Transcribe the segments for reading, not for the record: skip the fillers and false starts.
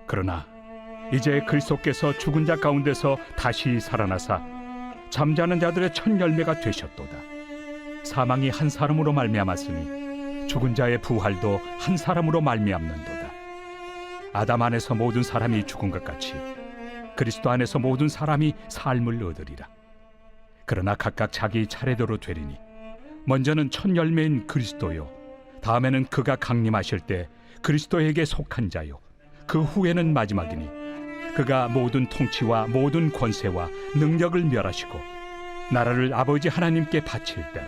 그러나 이제 그리스도께서 죽은 자 가운데서 다시 살아나사 잠자는 자들의 첫 열매가 되셨도다. 사망이 한 사람으로 말미암았으니 죽은 자의 부활도 한 사람으로 말미암는도다. 아담 안에서 모든 사람이 죽은 것 같이 그리스도 안에서 모든 사람이 삶을 얻으리라. 그러나 각각 자기 차례대로 되리니 먼저는 첫 열매인 그리스도요, 다음에는 그가 강림하실 때 그리스도에게 속한 자요, 그 후에는 마지막이니 그가 모든 통치와 모든 권세와 능력을 멸하시고 나라를 아버지 하나님께 바칠 때라.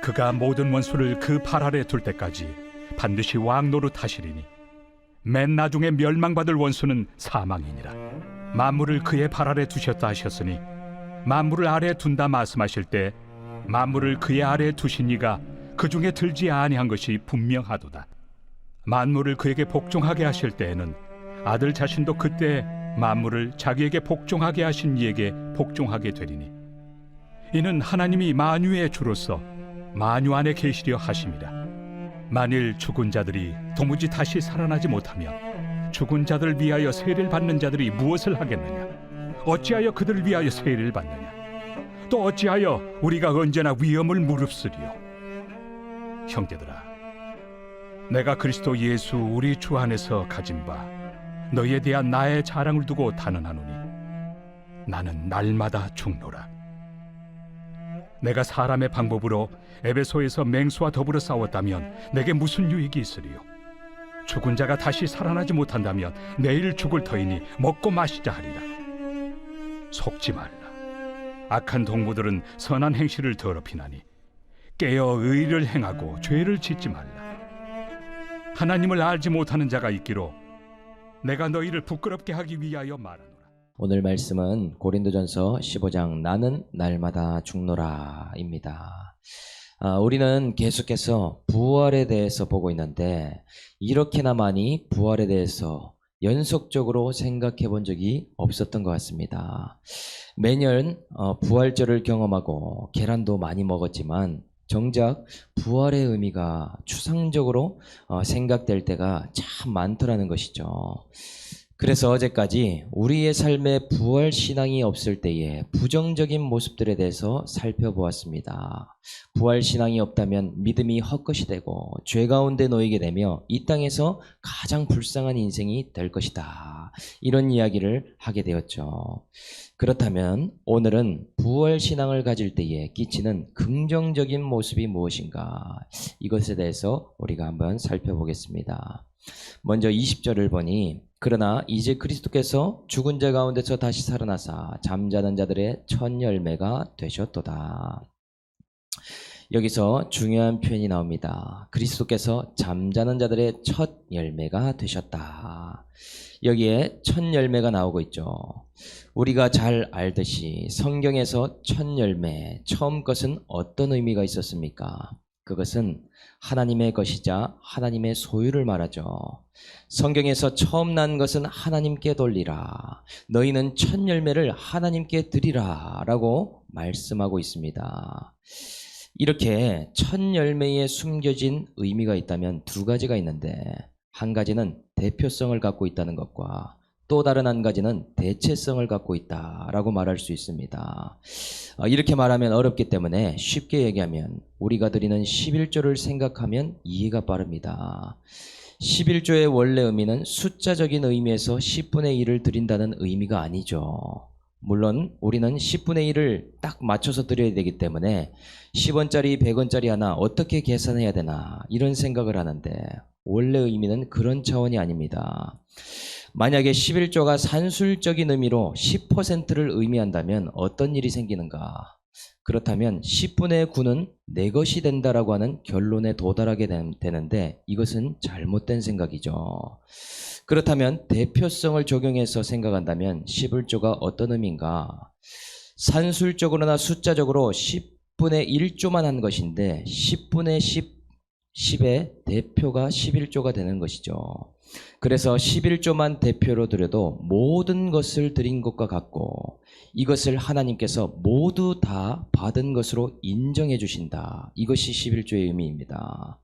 그가 모든 원수를 그 발 아래 둘 때까지 반드시 왕 노릇하시리니 맨 나중에 멸망받을 원수는 사망이니라. 만물을 그의 발 아래 두셨다 하셨으니 만물을 아래에 둔다 말씀하실 때 만물을 그의 아래에 두신 이가 그 중에 들지 아니한 것이 분명하도다. 만물을 그에게 복종하게 하실 때에는 아들 자신도 그때 만물을 자기에게 복종하게 하신 이에게 복종하게 되리니 이는 하나님이 만유의 주로서 만유 안에 계시려 하심이라. 만일 죽은 자들이 도무지 다시 살아나지 못하면 죽은 자들을 위하여 세례를 받는 자들이 무엇을 하겠느냐? 어찌하여 그들을 위하여 세례를 받느냐? 또 어찌하여 우리가 언제나 위험을 무릅쓰리요? 형제들아, 내가 그리스도 예수 우리 주 안에서 가진 바 너희에 대한 나의 자랑을 두고 단언하노니 나는 날마다 죽노라. 내가 사람의 방법으로 에베소에서 맹수와 더불어 싸웠다면 내게 무슨 유익이 있으리요? 죽은 자가 다시 살아나지 못한다면 내일 죽을 터이니 먹고 마시자 하리라. 속지 말라. 악한 동무들은 선한 행실을 더럽히나니 깨어 의를 행하고 죄를 짓지 말라. 하나님을 알지 못하는 자가 있기로 내가 너희를 부끄럽게 하기 위하여 말하노라. 오늘 말씀은 고린도전서 15장 나는 날마다 죽노라입니다. 우리는 계속해서 부활에 대해서 보고 있는데 이렇게나 많이 부활에 대해서 연속적으로 생각해 본 적이 없었던 것 같습니다. 매년 부활절을 경험하고 계란도 많이 먹었지만 정작 부활의 의미가 추상적으로 생각될 때가 참 많더라는 것이죠. 그래서 어제까지 우리의 삶에 부활 신앙이 없을 때의 부정적인 모습들에 대해서 살펴보았습니다. 부활 신앙이 없다면 믿음이 헛것이 되고 죄 가운데 놓이게 되며 이 땅에서 가장 불쌍한 인생이 될 것이다. 이런 이야기를 하게 되었죠. 그렇다면 오늘은 부활 신앙을 가질 때에 끼치는 긍정적인 모습이 무엇인가? 이것에 대해서 우리가 한번 살펴보겠습니다. 먼저 20절을 보니 그러나 이제 그리스도께서 죽은 자 가운데서 다시 살아나사 잠자는 자들의 첫 열매가 되셨도다. 여기서 중요한 표현이 나옵니다. 그리스도께서 잠자는 자들의 첫 열매가 되셨다. 여기에 첫 열매가 나오고 있죠. 우리가 잘 알듯이 성경에서 첫 열매, 처음 것은 어떤 의미가 있었습니까? 그것은 하나님의 것이자 하나님의 소유를 말하죠. 성경에서 처음 난 것은 하나님께 돌리라. 너희는 첫 열매를 하나님께 드리라 라고 말씀하고 있습니다. 이렇게 첫 열매에 숨겨진 의미가 있다면 두 가지가 있는데 한 가지는 대표성을 갖고 있다는 것과 또 다른 한 가지는 대체성을 갖고 있다라고 말할 수 있습니다. 이렇게 말하면 어렵기 때문에 쉽게 얘기하면 우리가 드리는 11조를 생각하면 이해가 빠릅니다. 11조의 원래 의미는 숫자적인 의미에서 10분의 1을 드린다는 의미가 아니죠. 물론 우리는 10분의 1을 딱 맞춰서 드려야 되기 때문에 10원짜리 100원짜리 하나 어떻게 계산해야 되나 이런 생각을 하는데 원래 의미는 그런 차원이 아닙니다. 만약에 11조가 산술적인 의미로 10%를 의미한다면 어떤 일이 생기는가? 그렇다면 10분의 9는 내 것이 된다라고 하는 결론에 도달하게 되는데 이것은 잘못된 생각이죠. 그렇다면 대표성을 적용해서 생각한다면 11조가 어떤 의미인가? 산술적으로나 숫자적으로 10분의 1조만 한 것인데 10분의 10의 대표가 11조가 되는 것이죠. 그래서 11조만 대표로 드려도 모든 것을 드린 것과 같고 이것을 하나님께서 모두 다 받은 것으로 인정해 주신다. 이것이 11조의 의미입니다.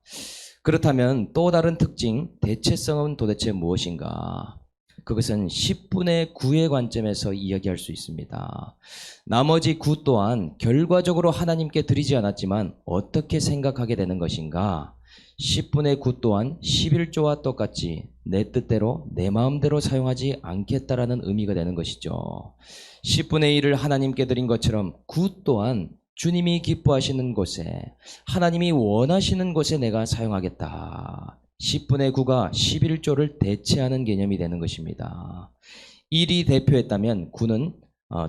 그렇다면 또 다른 특징, 대체성은 도대체 무엇인가? 그것은 10분의 9의 관점에서 이야기할 수 있습니다. 나머지 9 또한 결과적으로 하나님께 드리지 않았지만 어떻게 생각하게 되는 것인가? 10분의 9 또한 11조와 똑같이 내 뜻대로 내 마음대로 사용하지 않겠다라는 의미가 되는 것이죠. 10분의 1을 하나님께 드린 것처럼 9 또한 주님이 기뻐하시는 곳에, 하나님이 원하시는 곳에 내가 사용하겠다. 10분의 9가 11조를 대체하는 개념이 되는 것입니다. 1이 대표했다면 9는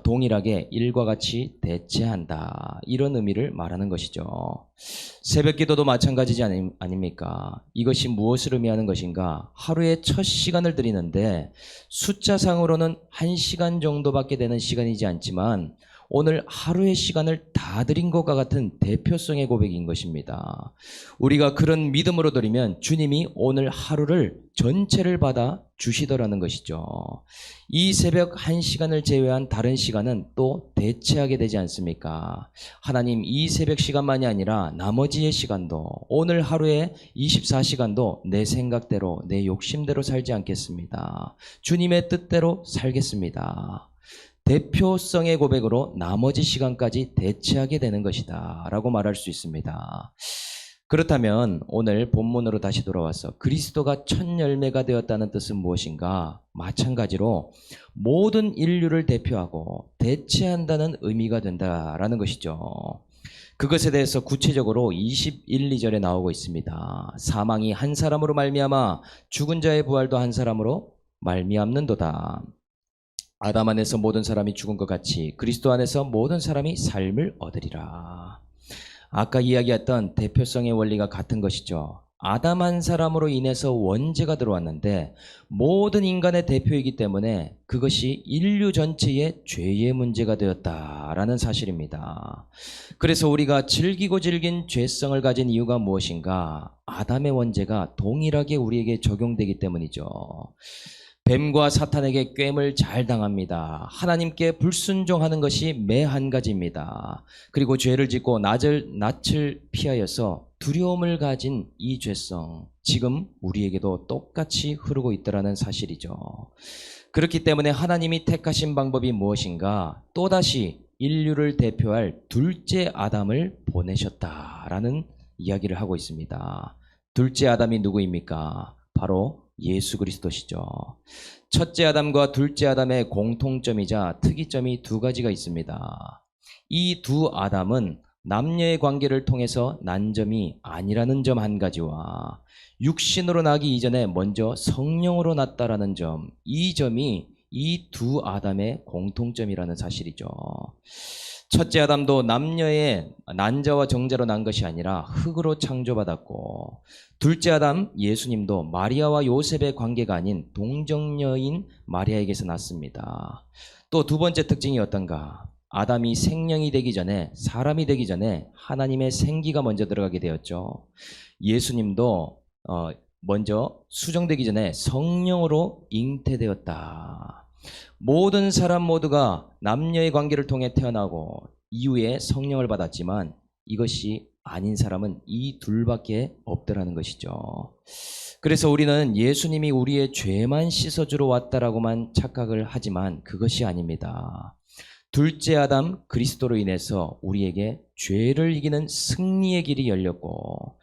동일하게 1과 같이 대체한다. 이런 의미를 말하는 것이죠. 새벽 기도도 마찬가지지 아닙니까? 이것이 무엇을 의미하는 것인가? 하루의 첫 시간을 드리는데 숫자상으로는 1시간 정도밖에 되는 시간이지 않지만 오늘 하루의 시간을 다 드린 것과 같은 대표성의 고백인 것입니다. 우리가 그런 믿음으로 드리면 주님이 오늘 하루를 전체를 받아 주시더라는 것이죠. 이 새벽 1시간을 제외한 다른 시간은 또 대체하게 되지 않습니까? 하나님, 이 새벽 시간만이 아니라 나머지의 시간도, 오늘 하루의 24시간도 내 생각대로, 내 욕심대로 살지 않겠습니다. 주님의 뜻대로 살겠습니다. 대표성의 고백으로 나머지 시간까지 대체하게 되는 것이다 라고 말할 수 있습니다. 그렇다면 오늘 본문으로 다시 돌아와서 그리스도가 첫 열매가 되었다는 뜻은 무엇인가? 마찬가지로 모든 인류를 대표하고 대체한다는 의미가 된다라는 것이죠. 그것에 대해서 구체적으로 21, 2절에 나오고 있습니다. 사망이 한 사람으로 말미암아 죽은 자의 부활도 한 사람으로 말미암는도다. 아담 안에서 모든 사람이 죽은 것 같이 그리스도 안에서 모든 사람이 삶을 얻으리라. 아까 이야기했던 대표성의 원리가 같은 것이죠. 아담 한 사람으로 인해서 원죄가 들어왔는데 모든 인간의 대표이기 때문에 그것이 인류 전체의 죄의 문제가 되었다라는 사실입니다. 그래서 우리가 즐기고 즐긴 죄성을 가진 이유가 무엇인가? 아담의 원죄가 동일하게 우리에게 적용되기 때문이죠. 뱀과 사탄에게 꿰물 잘 당합니다. 하나님께 불순종하는 것이 매 한 가지입니다. 그리고 죄를 짓고 낯을 피하여서 두려움을 가진 이 죄성, 지금 우리에게도 똑같이 흐르고 있다는 사실이죠. 그렇기 때문에 하나님이 택하신 방법이 무엇인가? 또다시 인류를 대표할 둘째 아담을 보내셨다라는 이야기를 하고 있습니다. 둘째 아담이 누구입니까? 바로 예수 그리스도시죠. 첫째 아담과 둘째 아담의 공통점이자 특이점이 두 가지가 있습니다. 이 두 아담은 남녀의 관계를 통해서 난 점이 아니라는 점 한 가지와 육신으로 나기 이전에 먼저 성령으로 났다라는 점, 이 점이 이 두 아담의 공통점이라는 사실이죠. 첫째 아담도 남녀의 난자와 정자로 난 것이 아니라 흙으로 창조받았고, 둘째 아담 예수님도 마리아와 요셉의 관계가 아닌 동정녀인 마리아에게서 났습니다. 또 두 번째 특징이 어떤가? 아담이 생명이 되기 전에, 사람이 되기 전에 하나님의 생기가 먼저 들어가게 되었죠. 예수님도 먼저 수정되기 전에 성령으로 잉태되었다. 모든 사람 모두가 남녀의 관계를 통해 태어나고 이후에 성령을 받았지만 이것이 아닌 사람은 이 둘밖에 없더라는 것이죠. 그래서 우리는 예수님이 우리의 죄만 씻어주러 왔다라고만 착각을 하지만 그것이 아닙니다. 둘째 아담 그리스도로 인해서 우리에게 죄를 이기는 승리의 길이 열렸고,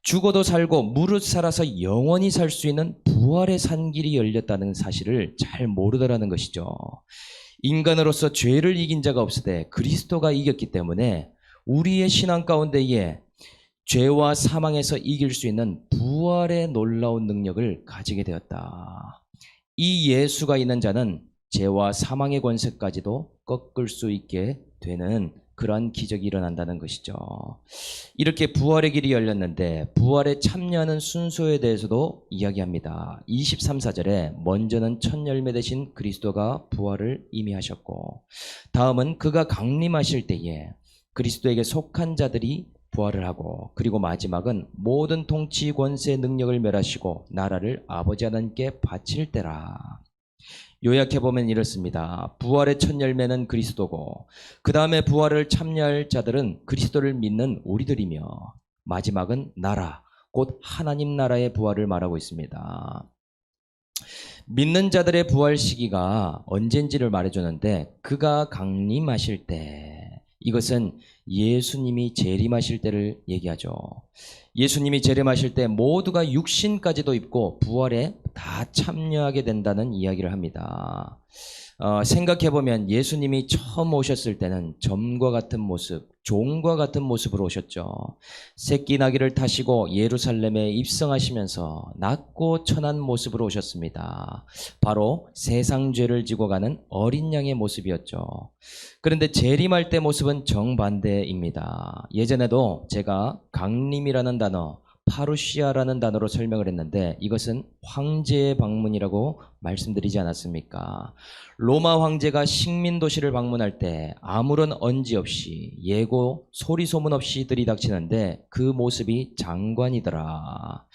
죽어도 살고 무릇 살아서 영원히 살 수 있는 부활의 산길이 열렸다는 사실을 잘 모르더라는 것이죠. 인간으로서 죄를 이긴 자가 없으되 그리스도가 이겼기 때문에 우리의 신앙 가운데에 죄와 사망에서 이길 수 있는 부활의 놀라운 능력을 가지게 되었다. 이 예수가 있는 자는 죄와 사망의 권세까지도 꺾을 수 있게 되는 그러한 기적이 일어난다는 것이죠. 이렇게 부활의 길이 열렸는데 부활에 참여하는 순서에 대해서도 이야기합니다. 23, 4절에 먼저는 첫 열매 되신 그리스도가 부활을 이미 하셨고, 다음은 그가 강림하실 때에 그리스도에게 속한 자들이 부활을 하고, 그리고 마지막은 모든 통치 권세 능력을 멸하시고 나라를 아버지 하나님께 바칠 때라. 요약해보면 이렇습니다. 부활의 첫 열매는 그리스도고, 그 다음에 부활을 참여할 자들은 그리스도를 믿는 우리들이며, 마지막은 나라, 곧 하나님 나라의 부활을 말하고 있습니다. 믿는 자들의 부활 시기가 언젠지를 말해주는데 그가 강림하실 때, 이것은 예수님이 재림하실 때를 얘기하죠. 예수님이 재림하실 때 모두가 육신까지도 입고 부활에 다 참여하게 된다는 이야기를 합니다. 생각해보면 예수님이 처음 오셨을 때는 점과 같은 모습, 종과 같은 모습으로 오셨죠. 새끼 나귀를 타시고 예루살렘에 입성하시면서 낮고 천한 모습으로 오셨습니다. 바로 세상 죄를 지고 가는 어린 양의 모습이었죠. 그런데 재림할 때 모습은 정반대입니다. 예전에도 제가 강림이라는 단어, 파루시아라는 단어로 설명을 했는데 이것은 황제의 방문이라고 말씀드리지 않았습니까? 로마 황제가 식민 도시를 방문할 때 아무런 언지 없이 예고 소리 소문 없이 들이닥치는데 그 모습이 장관이더라.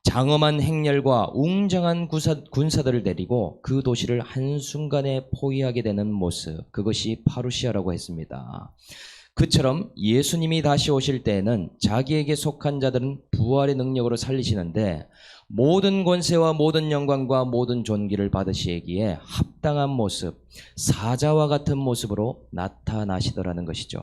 장엄한 행렬과 웅장한 군사들을 데리고 그 도시를 한순간에 포위하게 되는 모습, 그것이 파루시아라고 했습니다. 그처럼 예수님이 다시 오실 때에는 자기에게 속한 자들은 부활의 능력으로 살리시는데 모든 권세와 모든 영광과 모든 존귀를 받으시기에 합당한 모습, 사자와 같은 모습으로 나타나시더라는 것이죠.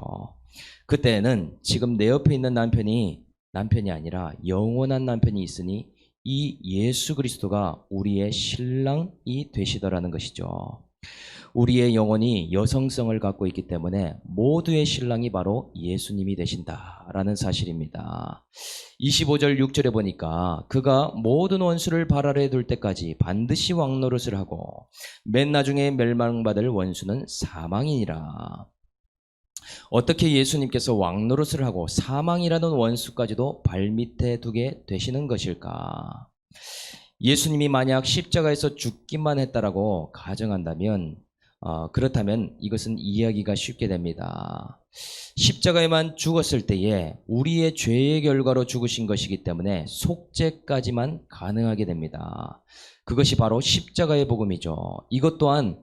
그때는 지금 내 옆에 있는 남편이 아니라 영원한 남편이 있으니 이 예수 그리스도가 우리의 신랑이 되시더라는 것이죠. 우리의 영혼이 여성성을 갖고 있기 때문에 모두의 신랑이 바로 예수님이 되신다라는 사실입니다. 25절 6절에 보니까 그가 모든 원수를 발 아래에 둘 때까지 반드시 왕노릇을 하고 맨 나중에 멸망받을 원수는 사망이니라. 어떻게 예수님께서 왕노릇을 하고 사망이라는 원수까지도 발밑에 두게 되시는 것일까? 예수님이 만약 십자가에서 죽기만 했다라고 가정한다면 그렇다면 이것은 이해하기가 쉽게 됩니다. 십자가에만 죽었을 때에 우리의 죄의 결과로 죽으신 것이기 때문에 속죄까지만 가능하게 됩니다. 그것이 바로 십자가의 복음이죠. 이것 또한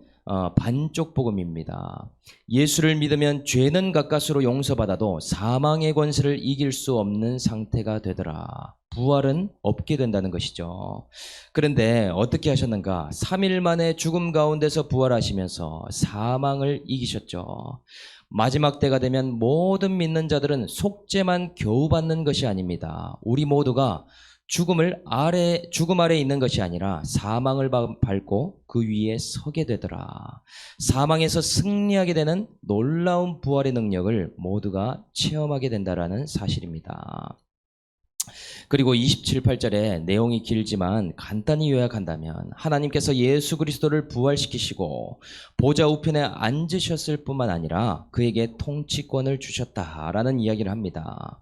반쪽 복음입니다. 예수를 믿으면 죄는 가까스로 용서받아도 사망의 권세를 이길 수 없는 상태가 되더라. 부활은 없게 된다는 것이죠. 그런데 어떻게 하셨는가? 3일 만에 죽음 가운데서 부활하시면서 사망을 이기셨죠. 마지막 때가 되면 모든 믿는 자들은 속죄만 겨우 받는 것이 아닙니다. 우리 모두가 죽음 아래 있는 것이 아니라 사망을 밟고 그 위에 서게 되더라. 사망에서 승리하게 되는 놀라운 부활의 능력을 모두가 체험하게 된다라는 사실입니다. 그리고 27, 8절에 내용이 길지만 간단히 요약한다면 하나님께서 예수 그리스도를 부활시키시고 보좌 우편에 앉으셨을 뿐만 아니라 그에게 통치권을 주셨다라는 이야기를 합니다.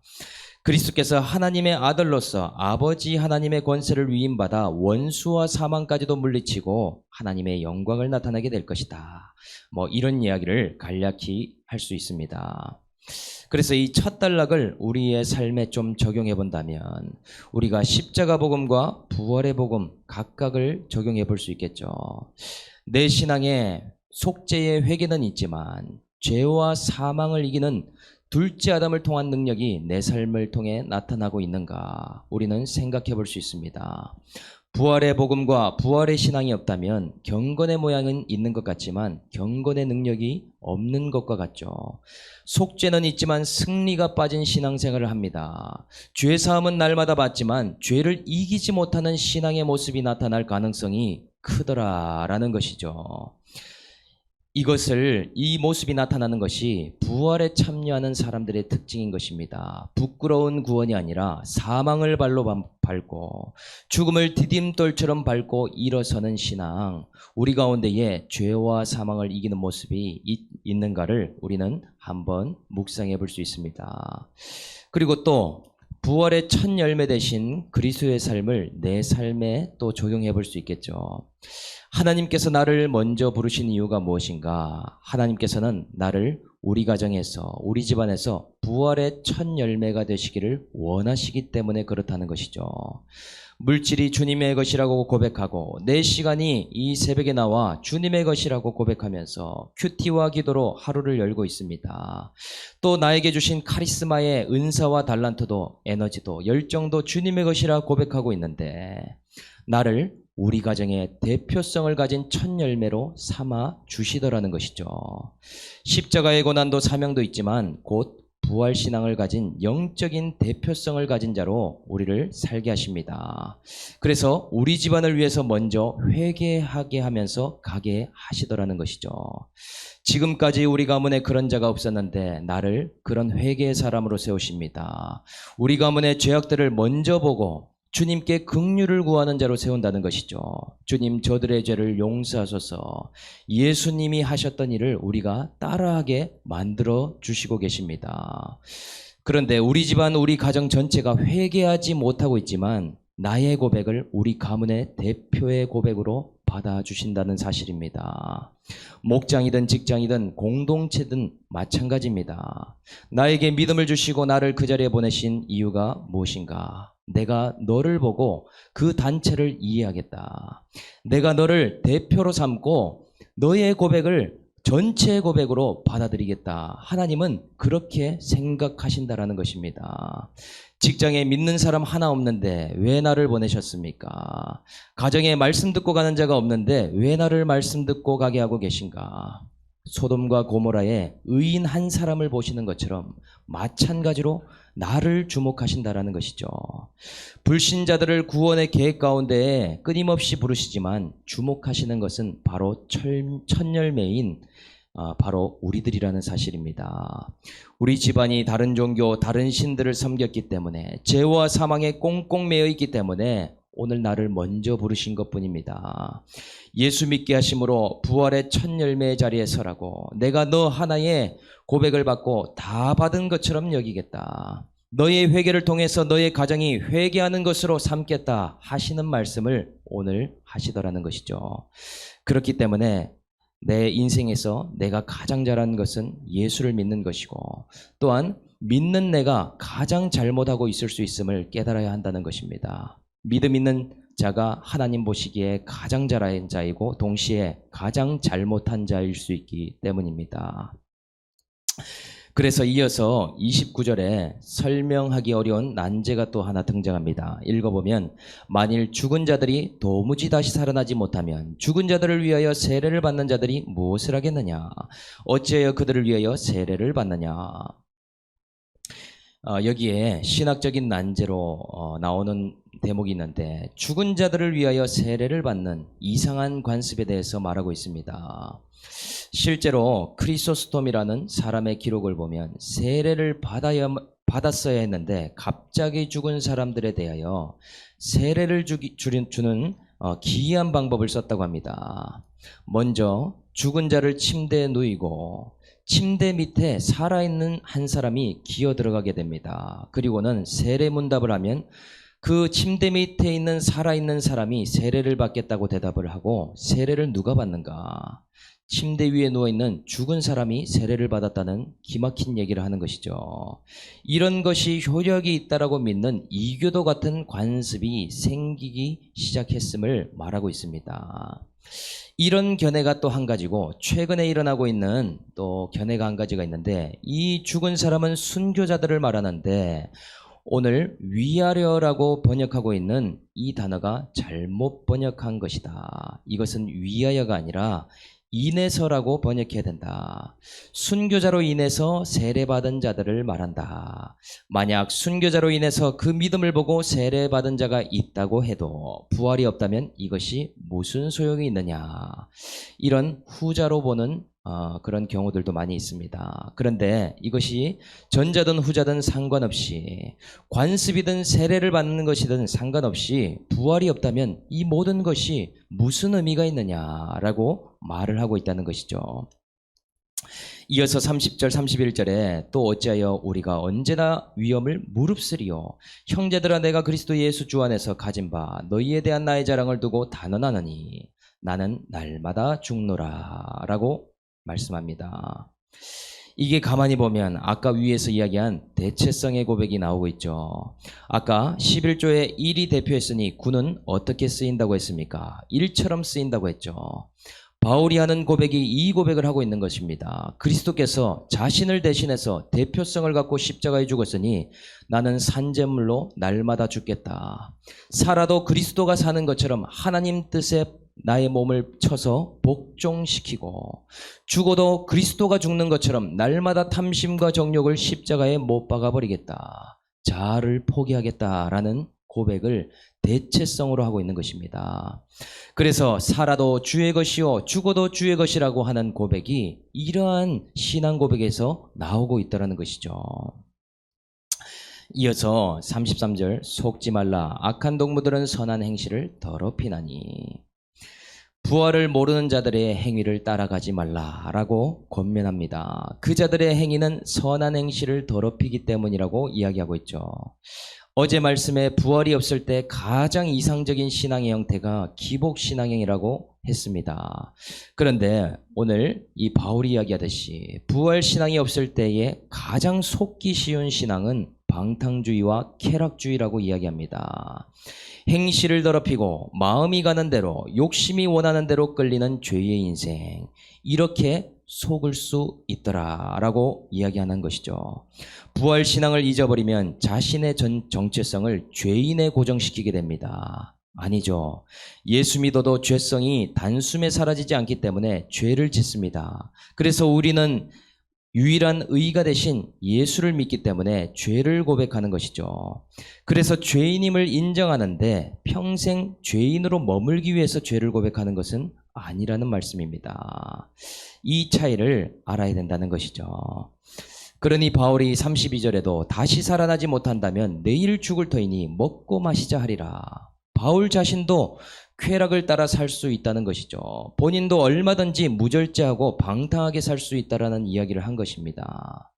그리스도께서 하나님의 아들로서 아버지 하나님의 권세를 위임받아 원수와 사망까지도 물리치고 하나님의 영광을 나타내게 될 것이다. 이런 이야기를 간략히 할 수 있습니다. 그래서 이 첫 단락을 우리의 삶에 좀 적용해 본다면 우리가 십자가 복음과 부활의 복음 각각을 적용해 볼 수 있겠죠. 내 신앙에 속죄의 회개는 있지만 죄와 사망을 이기는 둘째 아담을 통한 능력이 내 삶을 통해 나타나고 있는가 우리는 생각해 볼 수 있습니다. 부활의 복음과 부활의 신앙이 없다면 경건의 모양은 있는 것 같지만 경건의 능력이 없는 것과 같죠. 속죄는 있지만 승리가 빠진 신앙생활을 합니다. 죄사함은 날마다 받지만 죄를 이기지 못하는 신앙의 모습이 나타날 가능성이 크더라라는 것이죠. 이 모습이 나타나는 것이 부활에 참여하는 사람들의 특징인 것입니다. 부끄러운 구원이 아니라 사망을 발로 밟고 죽음을 디딤돌처럼 밟고 일어서는 신앙, 우리 가운데에 죄와 사망을 이기는 모습이 있는가를 우리는 한번 묵상해 볼 수 있습니다. 그리고 또 부활의 첫 열매 되신 그리스도의 삶을 내 삶에 또 적용해 볼 수 있겠죠. 하나님께서 나를 먼저 부르신 이유가 무엇인가? 하나님께서는 나를 우리 가정에서, 우리 집안에서 부활의 첫 열매가 되시기를 원하시기 때문에 그렇다는 것이죠. 물질이 주님의 것이라고 고백하고 내 시간이 이 새벽에 나와 주님의 것이라고 고백하면서 큐티와 기도로 하루를 열고 있습니다. 또 나에게 주신 카리스마의 은사와 달란트도 에너지도 열정도 주님의 것이라 고백하고 있는데 나를 우리 가정의 대표성을 가진 첫 열매로 삼아 주시더라는 것이죠. 십자가의 고난도 사명도 있지만 곧 부활신앙을 가진 영적인 대표성을 가진 자로 우리를 살게 하십니다. 그래서 우리 집안을 위해서 먼저 회개하게 하면서 가게 하시더라는 것이죠. 지금까지 우리 가문에 그런 자가 없었는데 나를 그런 회개의 사람으로 세우십니다. 우리 가문의 죄악들을 먼저 보고 주님께 긍휼을 구하는 자로 세운다는 것이죠. 주님, 저들의 죄를 용서하소서. 예수님이 하셨던 일을 우리가 따라하게 만들어 주시고 계십니다. 그런데 우리 집안, 우리 가정 전체가 회개하지 못하고 있지만 나의 고백을 우리 가문의 대표의 고백으로 받아주신다는 사실입니다. 목장이든 직장이든 공동체든 마찬가지입니다. 나에게 믿음을 주시고 나를 그 자리에 보내신 이유가 무엇인가? 내가 너를 보고 그 단체를 이해하겠다. 내가 너를 대표로 삼고 너의 고백을 전체의 고백으로 받아들이겠다. 하나님은 그렇게 생각하신다라는 것입니다. 직장에 믿는 사람 하나 없는데 왜 나를 보내셨습니까? 가정에 말씀 듣고 가는 자가 없는데 왜 나를 말씀 듣고 가게 하고 계신가? 소돔과 고모라에 의인 한 사람을 보시는 것처럼 마찬가지로 나를 주목하신다라는 것이죠. 불신자들을 구원의 계획 가운데 끊임없이 부르시지만 주목하시는 것은 바로 첫 열매인 바로 우리들이라는 사실입니다. 우리 집안이 다른 종교, 다른 신들을 섬겼기 때문에 죄와 사망에 꽁꽁 매여 있기 때문에 오늘 나를 먼저 부르신 것뿐입니다. 예수 믿게 하심으로 부활의 첫 열매의 자리에 서라고 내가 너 하나의 고백을 받고 다 받은 것처럼 여기겠다. 너의 회개를 통해서 너의 가정이 회개하는 것으로 삼겠다 하시는 말씀을 오늘 하시더라는 것이죠. 그렇기 때문에 내 인생에서 내가 가장 잘하는 것은 예수를 믿는 것이고 또한 믿는 내가 가장 잘못하고 있을 수 있음을 깨달아야 한다는 것입니다. 믿음 있는 자가 하나님 보시기에 가장 잘한 자이고 동시에 가장 잘못한 자일 수 있기 때문입니다. 그래서 이어서 29절에 설명하기 어려운 난제가 또 하나 등장합니다. 읽어보면 만일 죽은 자들이 도무지 다시 살아나지 못하면 죽은 자들을 위하여 세례를 받는 자들이 무엇을 하겠느냐? 어찌하여 그들을 위하여 세례를 받느냐? 여기에 신학적인 난제로 나오는 대목이 있는데 죽은 자들을 위하여 세례를 받는 이상한 관습에 대해서 말하고 있습니다. 실제로 크리소스톰이라는 사람의 기록을 보면 세례를 받았어야 했는데 갑자기 죽은 사람들에 대하여 세례를 주는 기이한 방법을 썼다고 합니다. 먼저 죽은 자를 침대에 누이고 침대 밑에 살아있는 한 사람이 기어 들어가게 됩니다. 그리고는 세례 문답을 하면 그 침대 밑에 있는 살아있는 사람이 세례를 받겠다고 대답을 하고 세례를 누가 받는가? 침대 위에 누워있는 죽은 사람이 세례를 받았다는 기막힌 얘기를 하는 것이죠. 이런 것이 효력이 있다라고 믿는 이교도 같은 관습이 생기기 시작했음을 말하고 있습니다. 이런 견해가 또 한 가지고 최근에 일어나고 있는 또 견해가 한 가지가 있는데 이 죽은 사람은 순교자들을 말하는데 오늘 위하려라고 번역하고 있는 이 단어가 잘못 번역한 것이다. 이것은 위하여가 아니라 인해서라고 번역해야 된다. 순교자로 인해서 세례받은 자들을 말한다. 만약 순교자로 인해서 그 믿음을 보고 세례받은 자가 있다고 해도 부활이 없다면 이것이 무슨 소용이 있느냐. 이런 후자로 보는 그런 경우들도 많이 있습니다. 그런데 이것이 전자든 후자든 상관없이 관습이든 세례를 받는 것이든 상관없이 부활이 없다면 이 모든 것이 무슨 의미가 있느냐라고 말을 하고 있다는 것이죠. 이어서 30절 31절에 또 어찌하여 우리가 언제나 위험을 무릅쓰리요 형제들아 내가 그리스도 예수 주 안에서 가진 바 너희에 대한 나의 자랑을 두고 단언하느니 나는 날마다 죽노라 라고 말씀합니다. 이게 가만히 보면 아까 위에서 이야기한 대체성의 고백이 나오고 있죠. 아까 11조에 1이 대표했으니 9는 어떻게 쓰인다고 했습니까? 1처럼 쓰인다고 했죠. 바울이 하는 고백이 이 고백을 하고 있는 것입니다. 그리스도께서 자신을 대신해서 대표성을 갖고 십자가에 죽었으니 나는 산재물로 날마다 죽겠다. 살아도 그리스도가 사는 것처럼 하나님 뜻에 나의 몸을 쳐서 복종시키고, 죽어도 그리스도가 죽는 것처럼 날마다 탐심과 정욕을 십자가에 못 박아버리겠다. 자아를 포기하겠다라는 고백을 대체성으로 하고 있는 것입니다. 그래서 살아도 주의 것이요 죽어도 주의 것이라고 하는 고백이 이러한 신앙 고백에서 나오고 있다는 것이죠. 이어서 33절, 속지 말라. 악한 동무들은 선한 행실을 더럽히나니. 부활을 모르는 자들의 행위를 따라가지 말라라고 권면합니다. 그 자들의 행위는 선한 행실을 더럽히기 때문이라고 이야기하고 있죠. 어제 말씀에 부활이 없을 때 가장 이상적인 신앙의 형태가 기복신앙형이라고 했습니다. 그런데 오늘 이 바울이 이야기하듯이 부활 신앙이 없을 때에 가장 속기 쉬운 신앙은 방탕주의와 쾌락주의라고 이야기합니다. 행실을 더럽히고 마음이 가는 대로, 욕심이 원하는 대로 끌리는 죄의 인생, 이렇게 속을 수 있더라라고 이야기하는 것이죠. 부활 신앙을 잊어버리면 자신의 정체성을 죄인에 고정시키게 됩니다. 아니죠. 예수 믿어도 죄성이 단숨에 사라지지 않기 때문에 죄를 짓습니다. 그래서 우리는 유일한 의가 되신 예수를 믿기 때문에 죄를 고백하는 것이죠. 그래서 죄인임을 인정하는데 평생 죄인으로 머물기 위해서 죄를 고백하는 것은 아니라는 말씀입니다. 이 차이를 알아야 된다는 것이죠. 그러니 바울이 32절에도 다시 살아나지 못한다면 내일 죽을 터이니 먹고 마시자 하리라. 바울 자신도 쾌락을 따라 살 수 있다는 것이죠. 본인도 얼마든지 무절제하고 방탕하게 살 수 있다라는 이야기를 한 것입니다.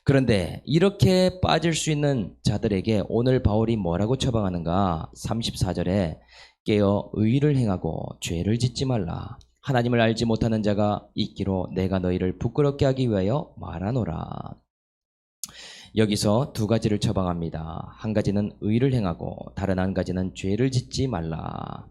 그런데 이렇게 빠질 수 있는 자들에게 오늘 바울이 뭐라고 처방하는가? 34절에 깨어 의를 행하고 죄를 짓지 말라. 하나님을 알지 못하는 자가 있기로 내가 너희를 부끄럽게 하기 위하여 말하노라. 여기서 두 가지를 처방합니다. 한 가지는 의를 행하고 다른 한 가지는 죄를 짓지 말라.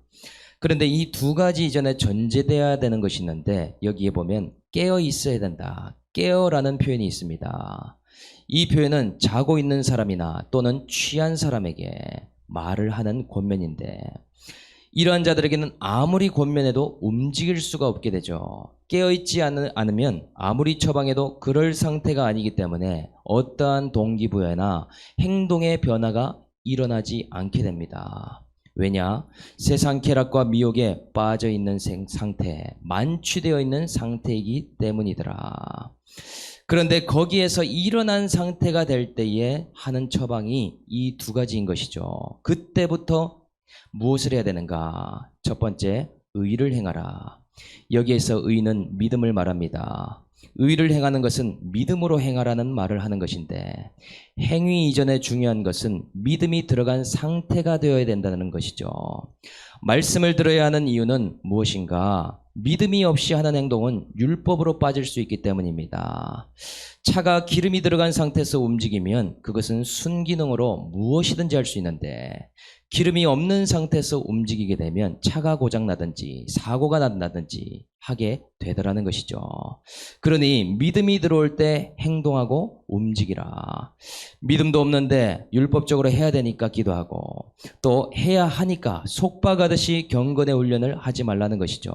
그런데 이 두 가지 이전에 전제되어야 되는 것이 있는데 여기에 보면 깨어 있어야 된다. 깨어라는 표현이 있습니다. 이 표현은 자고 있는 사람이나 또는 취한 사람에게 말을 하는 권면인데 이러한 자들에게는 아무리 권면해도 움직일 수가 없게 되죠. 깨어있지 않으면 아무리 처방해도 그럴 상태가 아니기 때문에 어떠한 동기부여나 행동의 변화가 일어나지 않게 됩니다. 왜냐? 세상 쾌락과 미혹에 빠져 있는 상태, 만취되어 있는 상태이기 때문이더라. 그런데 거기에서 일어난 상태가 될 때에 하는 처방이 이 두 가지인 것이죠. 그때부터 무엇을 해야 되는가? 첫 번째, 의를 행하라. 여기에서 의는 믿음을 말합니다. 의를 행하는 것은 믿음으로 행하라는 말을 하는 것인데 행위 이전에 중요한 것은 믿음이 들어간 상태가 되어야 된다는 것이죠. 말씀을 들어야 하는 이유는 무엇인가? 믿음이 없이 하는 행동은 율법으로 빠질 수 있기 때문입니다. 차가 기름이 들어간 상태에서 움직이면 그것은 순기능으로 무엇이든지 할 수 있는데 기름이 없는 상태에서 움직이게 되면 차가 고장나든지 사고가 난다든지 하게 되더라는 것이죠. 그러니 믿음이 들어올 때 행동하고 움직이라. 믿음도 없는데 율법적으로 해야 되니까 기도하고 또 해야 하니까 속박하듯이 경건의 훈련을 하지 말라는 것이죠.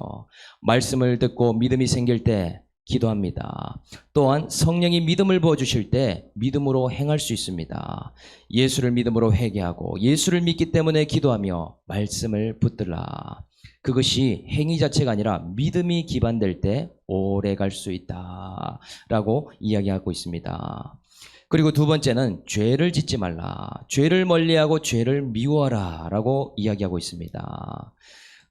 말씀을 듣고 믿음이 생길 때 기도합니다. 또한 성령이 믿음을 부어주실 때 믿음으로 행할 수 있습니다. 예수를 믿음으로 회개하고 예수를 믿기 때문에 기도하며 말씀을 붙들라. 그것이 행위 자체가 아니라 믿음이 기반될 때 오래 갈 수 있다라고 이야기하고 있습니다. 그리고 두 번째는 죄를 짓지 말라. 죄를 멀리하고 죄를 미워하라 라고 이야기하고 있습니다.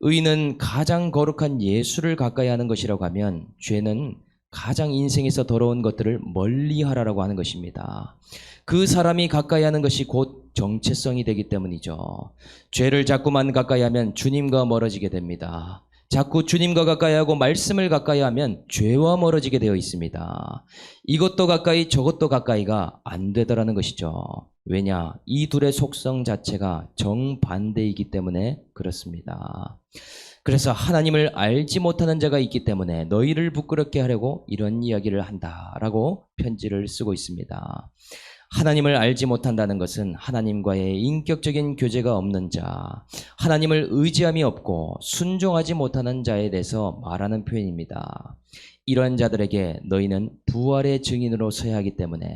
의는 가장 거룩한 예수를 가까이 하는 것이라고 하면 죄는 가장 인생에서 더러운 것들을 멀리하라라고 하는 것입니다. 그 사람이 가까이 하는 것이 곧 정체성이 되기 때문이죠. 죄를 자꾸만 가까이 하면 주님과 멀어지게 됩니다. 자꾸 주님과 가까이 하고 말씀을 가까이 하면 죄와 멀어지게 되어 있습니다. 이것도 가까이 저것도 가까이가 안 되더라는 것이죠. 왜냐? 이 둘의 속성 자체가 정반대이기 때문에 그렇습니다. 그래서 하나님을 알지 못하는 자가 있기 때문에 너희를 부끄럽게 하려고 이런 이야기를 한다라고 편지를 쓰고 있습니다. 하나님을 알지 못한다는 것은 하나님과의 인격적인 교제가 없는 자, 하나님을 의지함이 없고 순종하지 못하는 자에 대해서 말하는 표현입니다. 이러한 자들에게 너희는 부활의 증인으로 서야 하기 때문에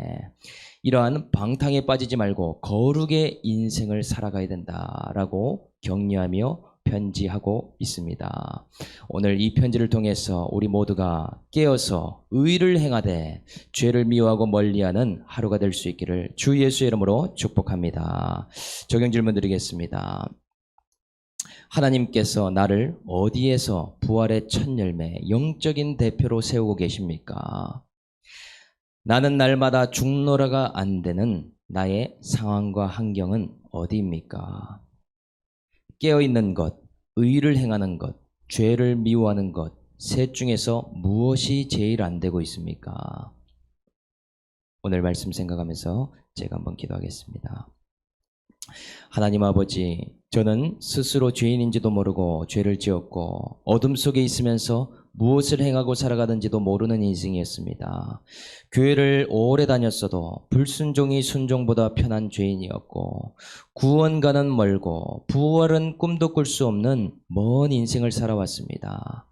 이러한 방탕에 빠지지 말고 거룩의 인생을 살아가야 된다라고 격려하며 편지하고 있습니다. 오늘 이 편지를 통해서 우리 모두가 깨어서 의를 행하되 죄를 미워하고 멀리하는 하루가 될 수 있기를 주 예수의 이름으로 축복합니다. 적용 질문 드리겠습니다. 하나님께서 나를 어디에서 부활의 첫 열매, 영적인 대표로 세우고 계십니까? 나는 날마다 죽노라가 안 되는 나의 상황과 환경은 어디입니까? 깨어있는 것, 의를 행하는 것, 죄를 미워하는 것, 셋 중에서 무엇이 제일 안 되고 있습니까? 오늘 말씀 생각하면서 제가 한번 기도하겠습니다. 하나님 아버지, 저는 스스로 죄인인지도 모르고 죄를 지었고 어둠 속에 있으면서 무엇을 행하고 살아가는지도 모르는 인생이었습니다. 교회를 오래 다녔어도 불순종이 순종보다 편한 죄인이었고 구원과는 멀고 부활은 꿈도 꿀 수 없는 먼 인생을 살아왔습니다.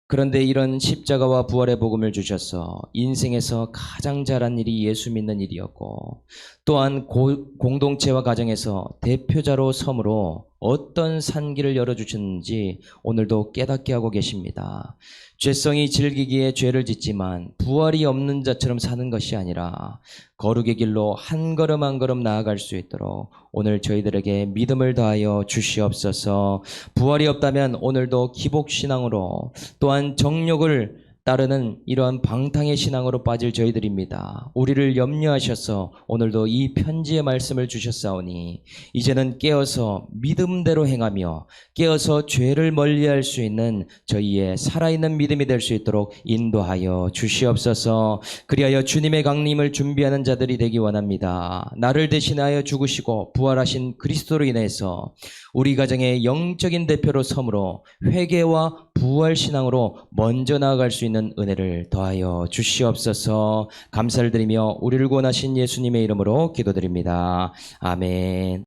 그런데 이런 십자가와 부활의 복음을 주셔서 인생에서 가장 잘한 일이 예수 믿는 일이었고 또한 공동체와 가정에서 대표자로 섬으로 어떤 산길을 열어주셨는지 오늘도 깨닫게 하고 계십니다. 죄성이 질기기에 죄를 짓지만 부활이 없는 자처럼 사는 것이 아니라 거룩의 길로 한 걸음 한 걸음 나아갈 수 있도록 오늘 저희들에게 믿음을 더하여 주시옵소서. 부활이 없다면 오늘도 기복신앙으로 또한 정욕을 따르는 이러한 방탕의 신앙으로 빠질 저희들입니다. 우리를 염려하셔서 오늘도 이 편지의 말씀을 주셨사오니 이제는 깨어서 믿음대로 행하며 깨어서 죄를 멀리할 수 있는 저희의 살아있는 믿음이 될 수 있도록 인도하여 주시옵소서. 그리하여 주님의 강림을 준비하는 자들이 되기 원합니다. 나를 대신하여 죽으시고 부활하신 그리스도로 인해서 우리 가정의 영적인 대표로 섬으로 회개와 부활 신앙으로 먼저 나아갈 수 있는 은혜를 더하여 주시옵소서. 감사를 드리며 우리를 구원하신 예수님의 이름으로 기도드립니다. 아멘.